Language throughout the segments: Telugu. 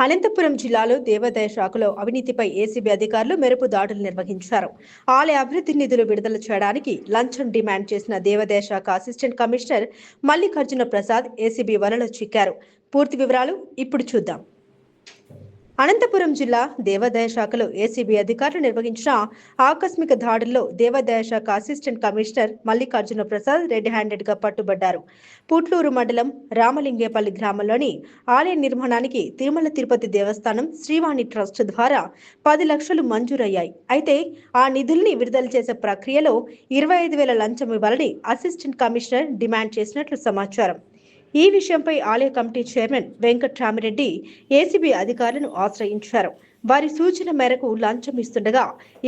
అనంతపురం జిల్లాలో దేవాదాయ శాఖలో అవినీతిపై ఏసీబీ అధికారులు మెరుపు దాడులు నిర్వహించారు. ఆలయ అభివృద్ధి నిధులు విడుదల చేయడానికి లంచం డిమాండ్ చేసిన దేవాదాయ శాఖ assistant commissioner Mallikarjuna Prasad ACB వలలో చిక్కారు. పూర్తి వివరాలు ఇప్పుడు చూద్దాం. అనంతపురం జిల్లా దేవాదాయ శాఖలో ఏసీబీ అధికారులు నిర్వహించిన ఆకస్మిక దాడుల్లో దేవాదాయ శాఖ assistant commissioner Mallikarjuna Prasad red handed గా పట్టుబడ్డారు. పుట్లూరు మండలం రామలింగేపల్లి గ్రామంలోని ఆలయ నిర్మాణానికి తిరుమల తిరుపతి దేవస్థానం శ్రీవాణి ట్రస్ట్ ద్వారా 10 లక్షలు మంజూరయ్యాయి. అయితే ఆ నిధుల్ని విడుదల చేసే ప్రక్రియలో 25,000 లంచం ఇవ్వాలని అసిస్టెంట్ కమిషనర్ డిమాండ్ చేసినట్లు సమాచారం. ఈ విషయంపై ఆలయ కమిటీ చైర్మన్ వెంకట్రామిరెడ్డి ఏసీబీ అధికారులను ఆశ్రయించారు. వారి సూచన మేరకు లంచం ఇస్తుండగా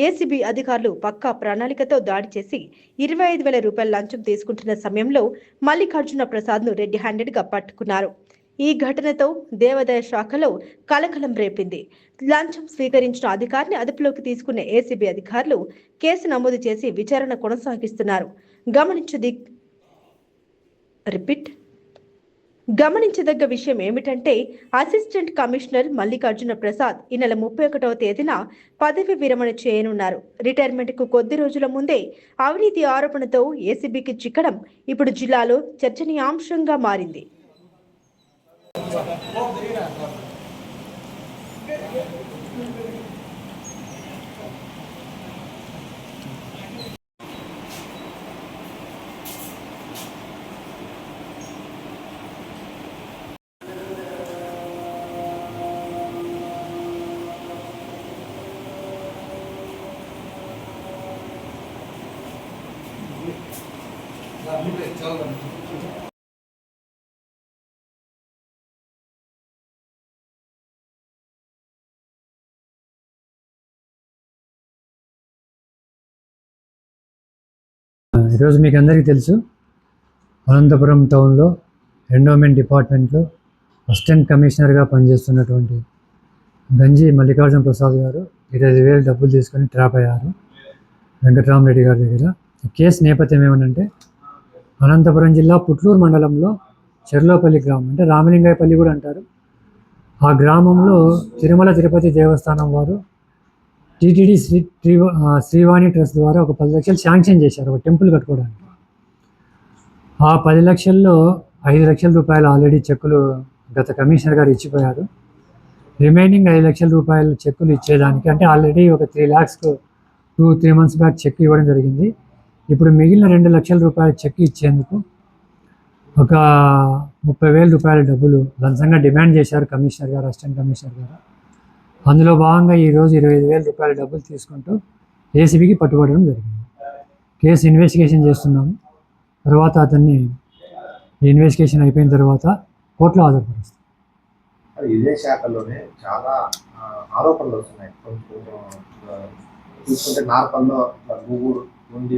ఏసీబీ అధికారులు పక్కా ప్రణాళికతో దాడి చేసి 25,000 రూపాయల లంచం తీసుకుంటున్న సమయంలో మల్లికార్జున ప్రసాద్ను రెడ్ హ్యాండెడ్ గా పట్టుకున్నారు. ఈ ఘటనతో దేవాదాయ శాఖలో కలకలం రేపింది. లంచం స్వీకరించిన అధికారిని అదుపులోకి తీసుకున్న ఏసీబీ అధికారులు కేసు నమోదు చేసి విచారణ కొనసాగిస్తున్నారు. గమనించదగ్గ విషయం ఏమిటంటే అసిస్టెంట్ కమిషనర్ మల్లికార్జున ప్రసాద్ ఈ నెల 31వ తేదీన పదవి విరమణ చేయనున్నారు. రిటైర్మెంట్ కు కొద్ది రోజుల ముందే అవినీతి ఆరోపణతో ఏసీబీకి చిక్కడం ఇప్పుడు జిల్లాలో చర్చనీయాంశంగా మారింది. ఈరోజు మీకు అందరికీ తెలుసు, అనంతపురం టౌన్లో ఎండోమెంట్ డిపార్ట్మెంట్లో అసిస్టెంట్ కమిషనర్గా పనిచేస్తున్నటువంటి గంజి మల్లికార్జున ప్రసాద్ గారు 25,000 డబ్బులు తీసుకొని ట్రాప్ అయ్యారు వెంకట్రామరెడ్డి గారి దగ్గర. ఈ కేసు నేపథ్యం ఏమనంటే అనంతపురం జిల్లా పుట్లూరు మండలంలో చెర్లోపల్లి గ్రామం, అంటే రామలింగాయపల్లి కూడా అంటారు. ఆ గ్రామంలో తిరుమల తిరుపతి దేవస్థానం వారు టీటీడీ శ్రీవాణి ట్రస్ట్ ద్వారా ఒక 10 లక్షలు శాంక్షన్ చేశారు ఒక టెంపుల్ కట్టుకోవడానికి. ఆ 10 లక్షల్లో 5 లక్షల రూపాయలు ఆల్రెడీ చెక్కులు గత కమిషనర్ గారు ఇచ్చిపోయారు. రిమైనింగ్ 5 లక్షల రూపాయల చెక్కులు ఇచ్చేదానికి, అంటే ఆల్రెడీ ఒక 3 lakhs 2-3 months బ్యాక్ చెక్ ఇవ్వడం జరిగింది. ఇప్పుడు మిగిలిన 2 లక్షల రూపాయల చెక్ ఇచ్చేందుకు ఒక 30,000 రూపాయల డబ్బులు లంచంగా డిమాండ్ చేశారు కమిషనర్ గారు, అసిస్టెంట్ కమిషనర్ గారు. అందులో భాగంగా ఈరోజు 25,000 రూపాయల డబ్బులు తీసుకుంటూ ఏసీబీకి పట్టుబడడం జరిగింది. కేసు ఇన్వెస్టిగేషన్ చేస్తున్నాము. తర్వాత అతన్ని ఇన్వెస్టిగేషన్ అయిపోయిన తర్వాత కోర్టులో హాజరుపరుస్తాం. ఇదే శాఖలోనే చాలా ఆరోపణలు వస్తున్నాయి. చూసుకుంటే నార్పల్లో గూగుల్ ఉంది,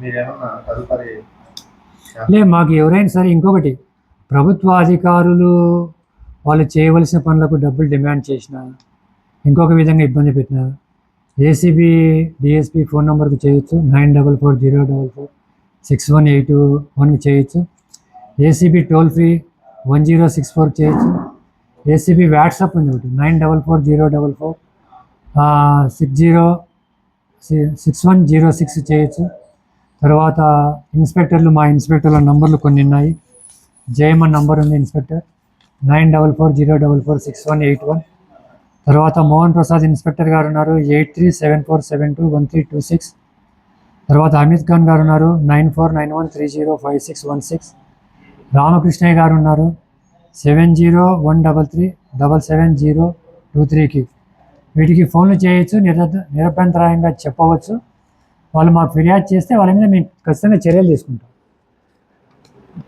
మీరేమన్నా తదుపరి మాకు ఎవరైనా సరే, ఇంకొకటి ప్రభుత్వ అధికారులు వాళ్ళు చేయవలసిన పనులకు డబ్బులు డిమాండ్ చేసిన, ఇంకొక విధంగా ఇబ్బంది పెట్టిన ఏసీబీ డిఎస్పీ ఫోన్ నెంబర్కి చేయొచ్చు, 9440446181కి చేయొచ్చు. ఏసీబీ టోల్ ఫ్రీ 1064 చేయొచ్చు. ఏసీబీ వాట్సాప్ ఉంది ఒకటి 944044606106 చేయొచ్చు. తర్వాత ఇన్స్పెక్టర్లు, మా ఇన్స్పెక్టర్ల నంబర్లు కొన్ని ఉన్నాయి. జయమన్ నంబర్ ఉంది ఇన్స్పెక్టర్ 9440446181. తర్వాత మోహన్ ప్రసాద్ ఇన్స్పెక్టర్ గారు ఉన్నారు 8374721326. తర్వాత అమిత్ ఖాన్ గారు ఉన్నారు 9491305616. రామకృష్ణయ్య గారు ఉన్నారు 7013377023కి. వీటికి ఫోన్లు చేయొచ్చు, నిరభ్యంతరాయంగా చెప్పవచ్చు. వాళ్ళు మాకు ఫిర్యాదు చేస్తే వాళ్ళ మీద మేము ఖచ్చితంగా చర్యలు తీసుకుంటాం.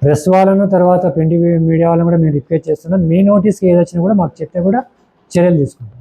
ప్రెస్ వాళ్ళను, తర్వాత ప్రింట్ మీడియా వాళ్ళని కూడా మేము రిక్వెస్ట్ చేస్తున్నాం. మీ నోటీస్కి ఏదొచ్చినా కూడా మాకు చెప్తే కూడా చర్యలు తీసుకుంటాం.